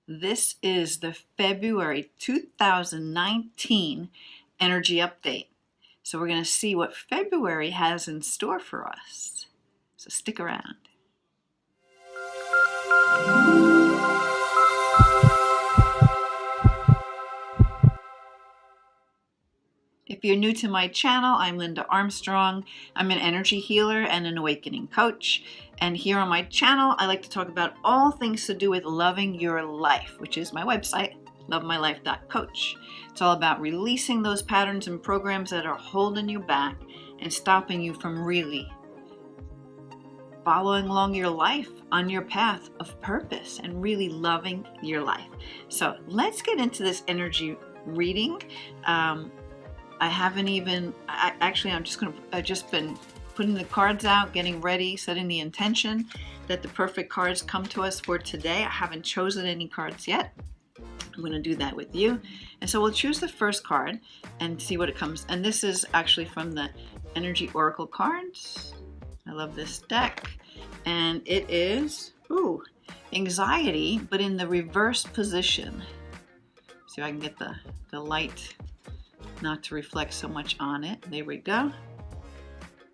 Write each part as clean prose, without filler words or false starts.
This is the February 2019 energy update. So we're going to see what February has in store for us. So stick around. If you're new to my channel, I'm Linda Armstrong. I'm an energy healer and an awakening coach. And here on my channel, I like to talk about all things to do with loving your life, which is my website, lovemylife.coach. It's all about releasing those patterns and programs that are holding you back and stopping you from really following along your life on your path of purpose and really loving your life. So let's get into this energy reading. I've just been putting the cards out, getting ready, setting the intention that the perfect cards come to us for today. I haven't chosen any cards yet. I'm going to do that with you. And so we'll choose the first card and see what it comes. And this is actually from the Energy Oracle cards. I love this deck. And it is, anxiety, but in the reverse position. See if I can get the light not to reflect so much on it. There we go.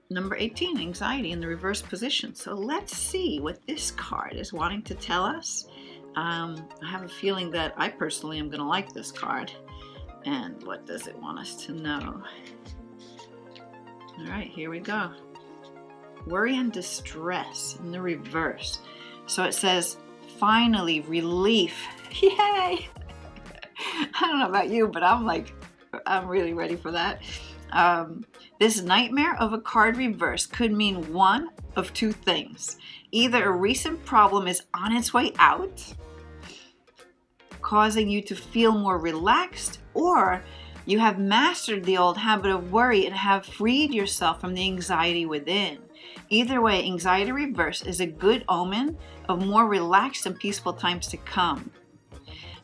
Number 18, anxiety in the reverse position. So let's see what this card is wanting to tell us. I have a feeling that I personally am going to like this card. And what does it want us to know? All right, here we go. Worry and distress in the reverse. So it says, finally, relief. Yay! I don't know about you, but I'm really ready for that. This nightmare of a card reverse could mean one of two things. Either a recent problem is on its way out, causing you to feel more relaxed, or you have mastered the old habit of worry and have freed yourself from the anxiety within. Either way, anxiety reverse is a good omen of more relaxed and peaceful times to come.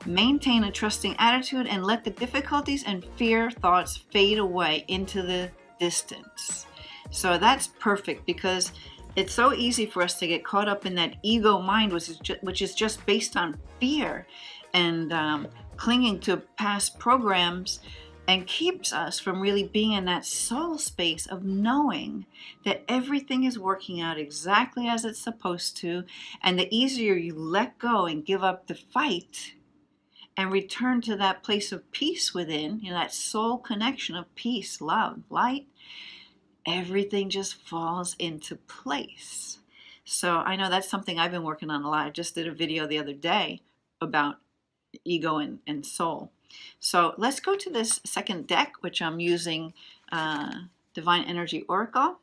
Maintain a trusting attitude and let the difficulties and fear thoughts fade away into the distance. So that's perfect, because it's so easy for us to get caught up in that ego mind, which is just based on fear and clinging to past programs, and keeps us from really being in that soul space of knowing that everything is working out exactly as it's supposed to. And the easier you let go and give up the fight and return to that place of peace within, that soul connection of peace, love, light, everything just falls into place. So I know that's something I've been working on a lot. I just did a video the other day about ego and soul. So let's go to this second deck, which I'm using Divine Energy Oracle.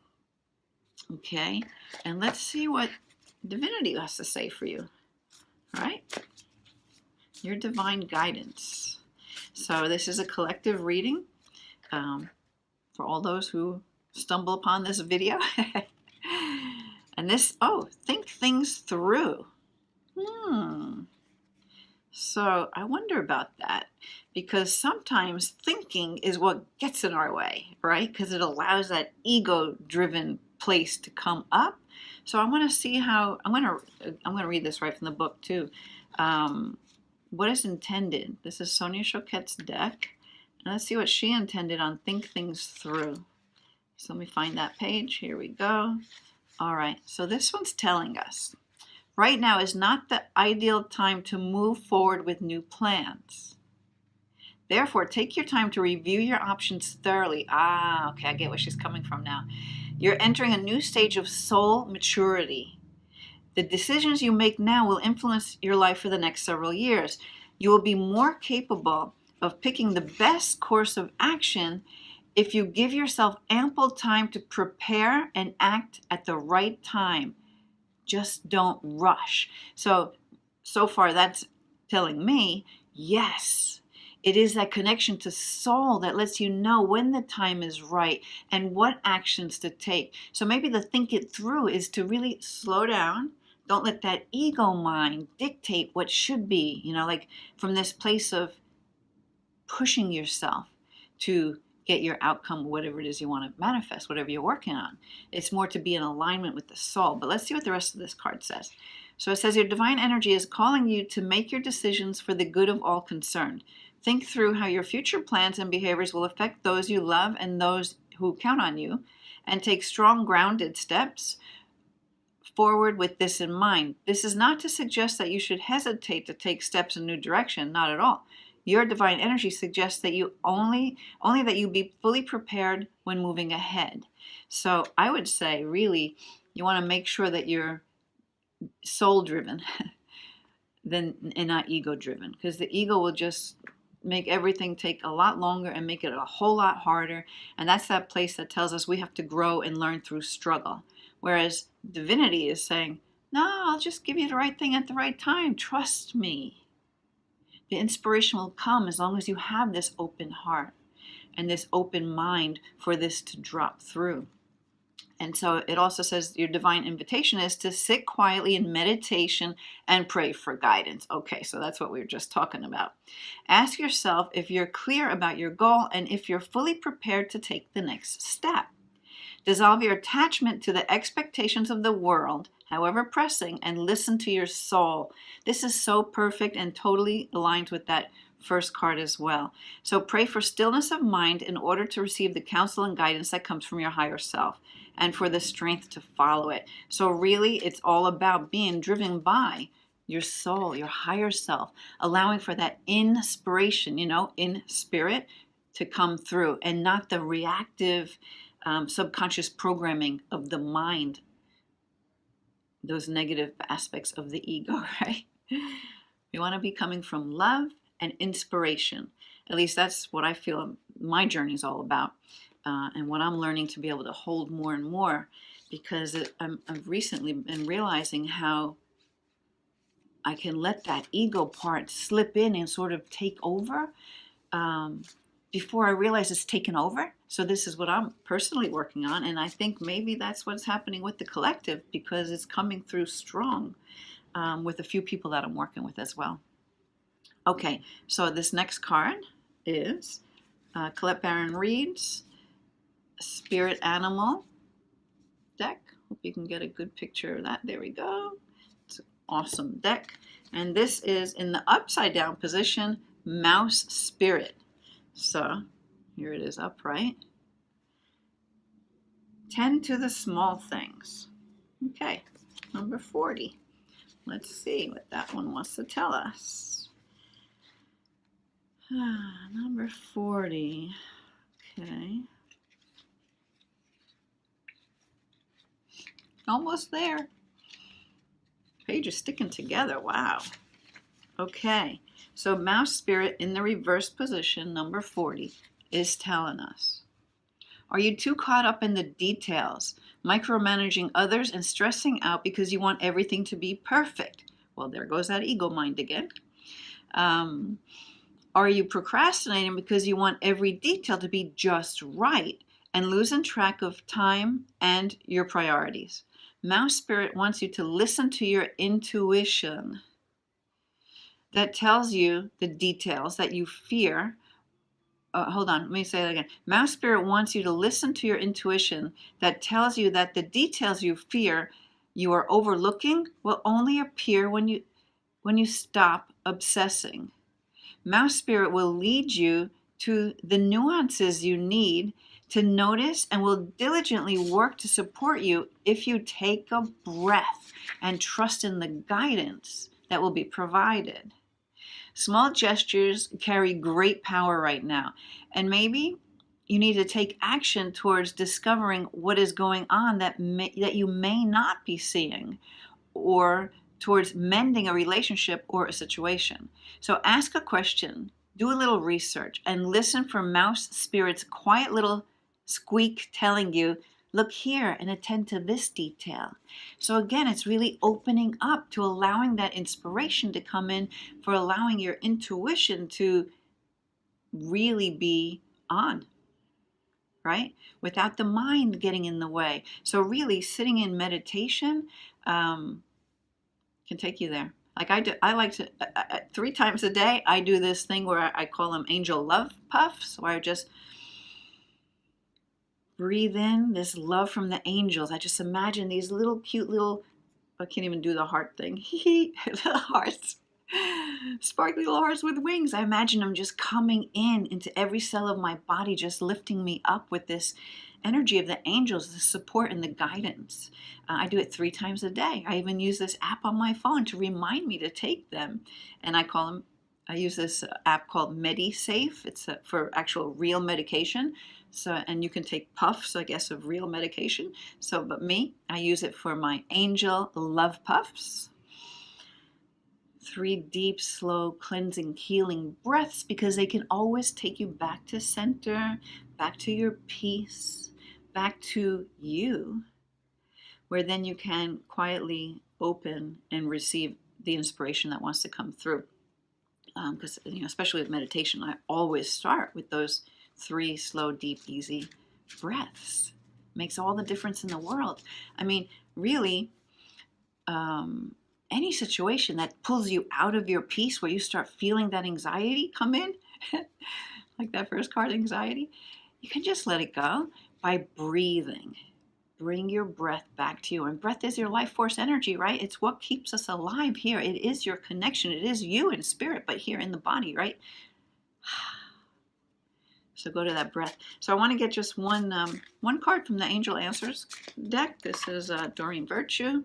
Okay, and let's see what Divinity has to say for you. All right. Your divine guidance. So this is a collective reading for all those who stumble upon this video. And this, think things through. So I wonder about that, because sometimes thinking is what gets in our way, right? Because it allows that ego-driven place to come up. So I want to see how, I'm going to read this right from the book too. What is intended? This is Sonia Choquette's deck. And let's see what she intended on Think Things Through. So let me find that page. Here we go. All right. So this one's telling us, right now is not the ideal time to move forward with new plans. Therefore, take your time to review your options thoroughly. Okay. I get where she's coming from now. You're entering a new stage of soul maturity. The decisions you make now will influence your life for the next several years. You will be more capable of picking the best course of action if you give yourself ample time to prepare and act at the right time. Just don't rush. So far that's telling me, yes, it is that connection to soul that lets you know when the time is right and what actions to take. So maybe the think it through is to really slow down. Don't let that ego mind dictate what should be, like from this place of pushing yourself to get your outcome, whatever it is you want to manifest, whatever you're working on. It's more to be in alignment with the soul. But let's see what the rest of this card says. So it says your divine energy is calling you to make your decisions for the good of all concerned. Think through how your future plans and behaviors will affect those you love and those who count on you, and take strong, grounded steps forward with this in mind. This is not to suggest that you should hesitate to take steps in a new direction, not at all. Your divine energy suggests that you only that you be fully prepared when moving ahead. So I would say, really, you want to make sure that you're soul driven and not ego driven, because the ego will just make everything take a lot longer and make it a whole lot harder. And that's that place that tells us we have to grow and learn through struggle. Whereas divinity is saying, no, I'll just give you the right thing at the right time. Trust me. The inspiration will come as long as you have this open heart and this open mind for this to drop through. And so it also says your divine invitation is to sit quietly in meditation and pray for guidance. Okay, so that's what we were just talking about. Ask yourself if you're clear about your goal and if you're fully prepared to take the next step. Dissolve your attachment to the expectations of the world, however pressing, and listen to your soul. This is so perfect and totally aligned with that first card as well. So pray for stillness of mind in order to receive the counsel and guidance that comes from your higher self, and for the strength to follow it. So really, it's all about being driven by your soul, your higher self, allowing for that inspiration, in spirit, to come through, and not the reactive subconscious programming of the mind, those negative aspects of the ego, right? We want to be coming from love and inspiration. At least that's what I feel my journey is all about. And what I'm learning to be able to hold more and more, because I've recently been realizing how I can let that ego part slip in and sort of take over before I realize it's taken over. So this is what I'm personally working on, and I think maybe that's what's happening with the collective, because it's coming through strong with a few people that I'm working with as well. Okay, so this next card is Colette Baron Reed's Spirit Animal deck. Hope you can get a good picture of that. There we go. It's an awesome deck. And this is in the upside down position, Mouse Spirit. So here it is upright. Tend to the small things. Okay, number 40. Let's see what that one wants to tell us. Number 40. Okay. Almost there. Page is sticking together. Wow. Okay. So Mouse Spirit in the reverse position, number 40, is telling us, are you too caught up in the details, micromanaging others and stressing out because you want everything to be perfect? Well, there goes that ego mind again. Are you procrastinating because you want every detail to be just right and losing track of time and your priorities? Mouse Spirit wants you to listen to your intuition that tells you the details that you fear. Hold on, let me say that again. Mouse Spirit wants you to listen to your intuition that tells you that the details you fear you are overlooking will only appear when you stop obsessing. Mouse Spirit will lead you to the nuances you need to notice and will diligently work to support you if you take a breath and trust in the guidance that will be provided. Small gestures carry great power right now, and maybe you need to take action towards discovering what is going on that you may not be seeing, or towards mending a relationship or a situation. So ask a question, do a little research, and listen for Mouse Spirit's quiet little squeak telling you, look here and attend to this detail. So again, it's really opening up to allowing that inspiration to come in, for allowing your intuition to really be on, right? Without the mind getting in the way. So really sitting in meditation can take you there. Like I like to, 3 times a day, I do this thing where I call them angel love puffs, where I just breathe in this love from the angels. I just imagine these little cute little I can't even do the heart thing. The hearts. Sparkly little hearts with wings. I imagine them just coming into every cell of my body, just lifting me up with this energy of the angels, the support and the guidance. I do it 3 times a day. I even use this app on my phone to remind me to take them. And I use this app called MediSafe. It's for actual real medication. So, and you can take puffs, I guess, of real medication. So, but me, I use it for my angel love puffs. 3 deep, slow, cleansing, healing breaths, because they can always take you back to center, back to your peace, back to you, where then you can quietly open and receive the inspiration that wants to come through. Because, especially with meditation, I always start with those 3 slow, deep, easy breaths. Makes all the difference in the world. I mean, really, any situation that pulls you out of your peace, where you start feeling that anxiety come in, like that first card, anxiety, you can just let it go by breathing. Bring your breath back to you. And breath is your life force energy, right? It's what keeps us alive here. It is your connection. It is you in spirit, but here in the body, right? So go to that breath. So I want to get just one card from the Angel Answers deck. This is Doreen Virtue.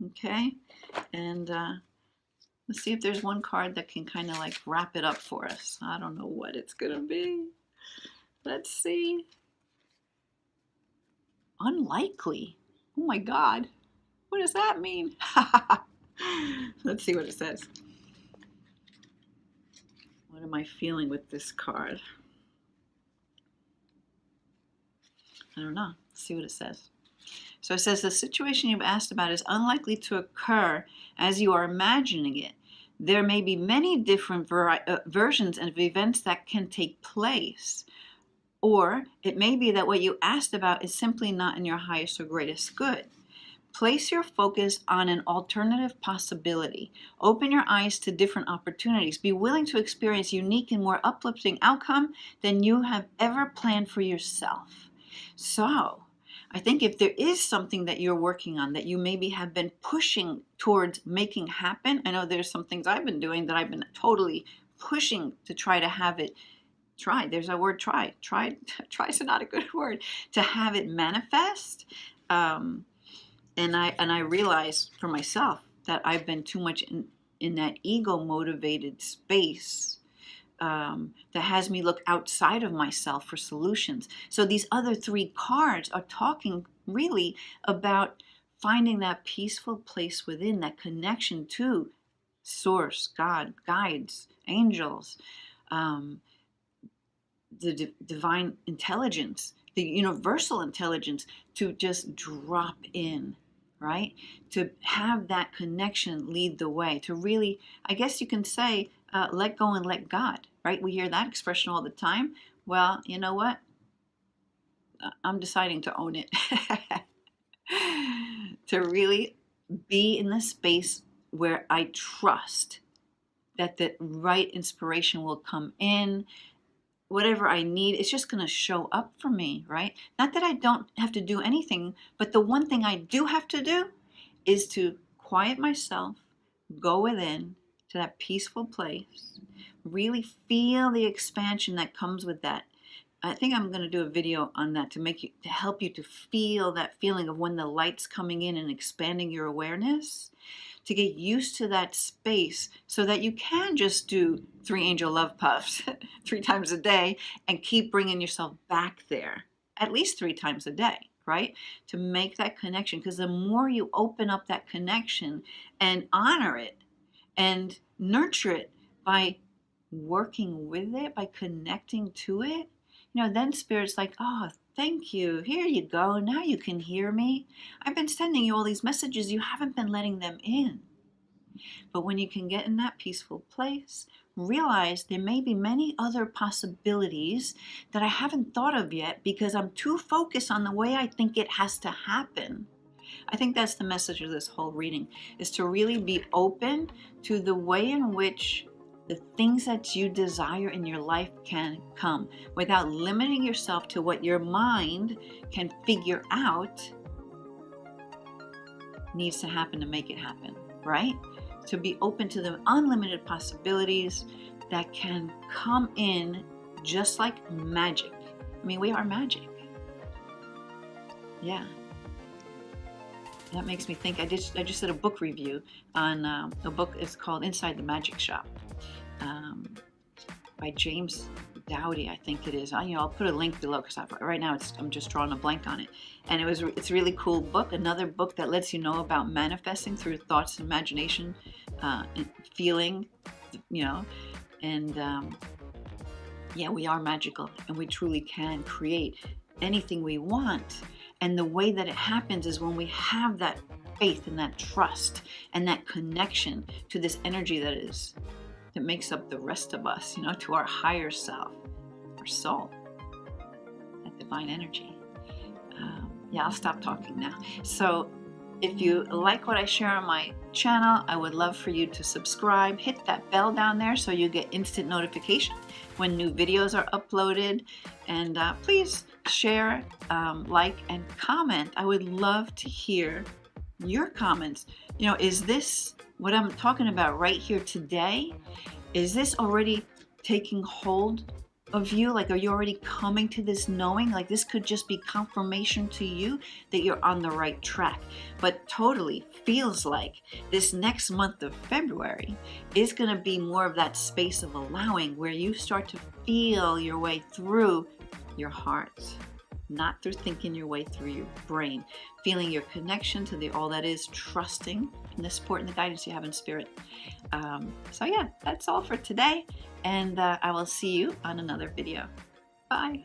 Okay. And let's see if there's one card that can kind of like wrap it up for us. I don't know what it's going to be. Let's see. Unlikely. Oh my God. What does that mean? Let's see what it says. What am I feeling with this card? I don't know. Let's see what it says. So it says the situation you've asked about is unlikely to occur as you are imagining it. There may be many different versions of events that can take place. Or it may be that what you asked about is simply not in your highest or greatest good. Place your focus on an alternative possibility. Open your eyes to different opportunities. Be willing to experience unique and more uplifting outcome than you have ever planned for yourself. So, I think if there is something that you're working on that you maybe have been pushing towards making happen, I know there's some things I've been doing that I've been totally pushing to try to have it. There's a word, try is not a good word, to have it manifest. And I realize for myself that I've been too much in that ego motivated space that has me look outside of myself for solutions. So these other 3 cards are talking really about finding that peaceful place within, that connection to source, God, guides, angels, the divine intelligence, the universal intelligence, to just drop in, right? To have that connection lead the way, to really, I guess you can say, let go and let God, right? We hear that expression all the time. Well, you know what? I'm deciding to own it. To really be in the space where I trust that the right inspiration will come in. Whatever I need, it's just going to show up for me, right? Not that I don't have to do anything, but the one thing I do have to do is to quiet myself, go within to that peaceful place, really feel the expansion that comes with that. I think I'm going to do a video on that to help you to feel that feeling of when the light's coming in and expanding your awareness, to get used to that space so that you can just do 3 angel love puffs 3 times a day and keep bringing yourself back there at least 3 times a day, right? To make that connection, because the more you open up that connection and honor it and nurture it by working with it, by connecting to it, then Spirit's like, oh, thank you. Here you go. Now you can hear me. I've been sending you all these messages. You haven't been letting them in. But when you can get in that peaceful place, realize there may be many other possibilities that I haven't thought of yet because I'm too focused on the way I think it has to happen. I think that's the message of this whole reading, is to really be open to the way in which the things that you desire in your life can come without limiting yourself to what your mind can figure out, needs to happen to make it happen, right? To be open to the unlimited possibilities that can come in just like magic. I mean, we are magic. Yeah. That makes me think. I just did a book review on a book. It's called Inside the Magic Shop by James Dowdy, I think it is. I'll put a link below because right now I'm just drawing a blank on it. And it's a really cool book. Another book that lets you know about manifesting through thoughts and imagination, and feeling, and yeah, we are magical and we truly can create anything we want. And the way that it happens is when we have that faith and that trust and that connection to this energy that makes up the rest of us, to our higher self, our soul, that divine energy. Yeah, I'll stop talking now. So if you like what I share on my channel, I would love for you to subscribe, hit that bell down there so you get instant notification when new videos are uploaded, and please share, like, and comment. I would love to hear your comments. Is this what I'm talking about right here today? Is this already taking hold of you? Like, are you already coming to this knowing? Like, this could just be confirmation to you that you're on the right track. But totally feels like this next month of February is going to be more of that space of allowing, where you start to feel your way through your heart, not through thinking your way through your brain, feeling your connection to the all that is, trusting in the support and the guidance you have in spirit. So yeah, that's all for today, and I will see you on another video. Bye.